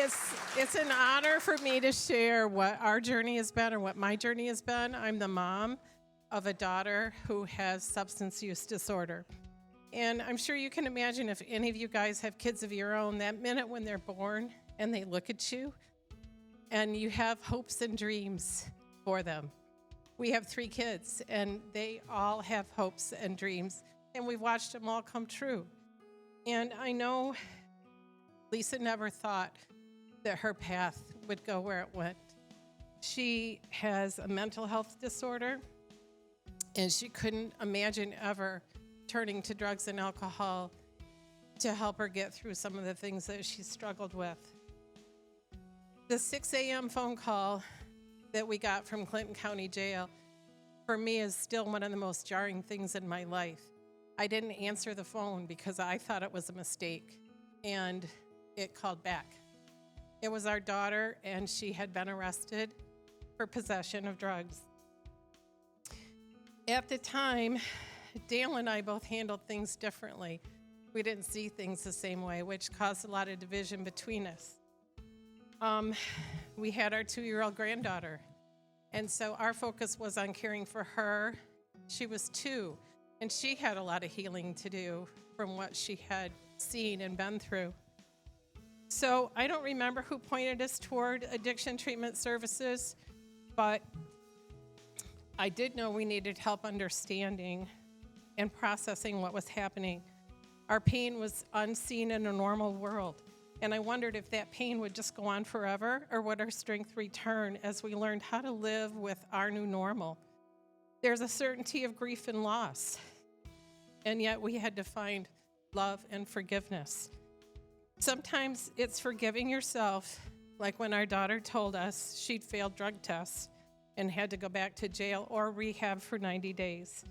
It's an honor for me to share what our journey has been or what my journey has been. I'm the mom of a daughter who has substance use disorder. And I'm sure you can imagine if any of you guys have kids of your own, that minute when they're born and they look at you and you have hopes and dreams for them. We have 3 kids and they all have hopes and dreams, and we've watched them all come true. And I know Lisa never thought that her path would go where it went. She has a mental health disorder, and she couldn't imagine ever turning to drugs and alcohol to help her get through some of the things that she struggled with. The 6 a.m. phone call that we got from Clinton County Jail, for me, is still one of the most jarring things in my life. I didn't answer the phone because I thought it was a mistake, and it called back. It was our daughter, and she had been arrested for possession of drugs. At the time, Dale and I both handled things differently. We didn't see things the same way, which caused a lot of division between us. We had our 2-year-old granddaughter, and so our focus was on caring for her. She was 2, and she had a lot of healing to do from what she had seen and been through. So I don't remember who pointed us toward addiction treatment services, but I did know we needed help understanding and processing what was happening. Our pain was unseen in a normal world, and I wondered if that pain would just go on forever, or would our strength return as we learned how to live with our new normal. There's a certainty of grief and loss, and yet we had to find love and forgiveness. Sometimes it's forgiving yourself, like when our daughter told us she'd failed drug tests and had to go back to jail or rehab for 90 days.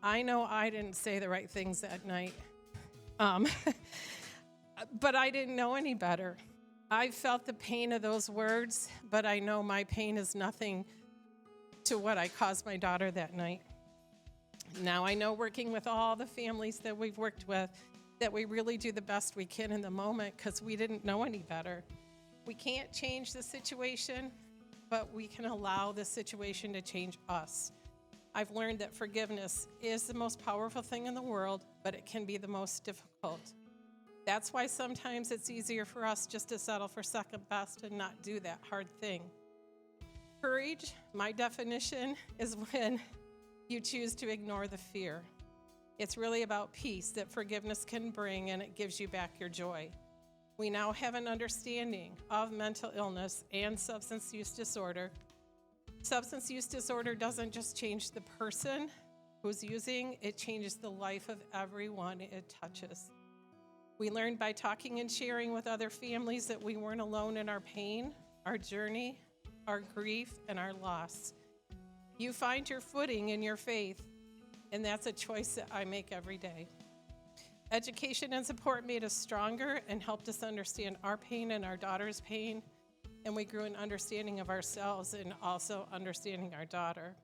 I know I didn't say the right things that night, but I didn't know any better. I felt the pain of those words, but I know my pain is nothing to what I caused my daughter that night. Now I know, working with all the families that we've worked with, that we really do the best we can in the moment because we didn't know any better. We can't change the situation, but we can allow the situation to change us. I've learned that forgiveness is the most powerful thing in the world, but it can be the most difficult. That's why sometimes it's easier for us just to settle for second best and not do that hard thing. Courage, my definition, is when you choose to ignore the fear. It's really about peace that forgiveness can bring, and it gives you back your joy. We now have an understanding of mental illness and substance use disorder. Substance use disorder doesn't just change the person who's using, it changes the life of everyone it touches. We learned by talking and sharing with other families that we weren't alone in our pain, our journey, our grief, and our loss. You find your footing in your faith, and that's a choice that I make every day. Education and support made us stronger and helped us understand our pain and our daughter's pain, and we grew an understanding of ourselves and also understanding our daughter.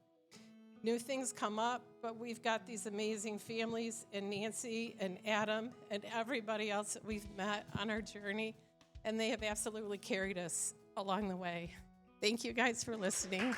New things come up, but we've got these amazing families, and Nancy and Adam and everybody else that we've met on our journey, and they have absolutely carried us along the way. Thank you guys for listening.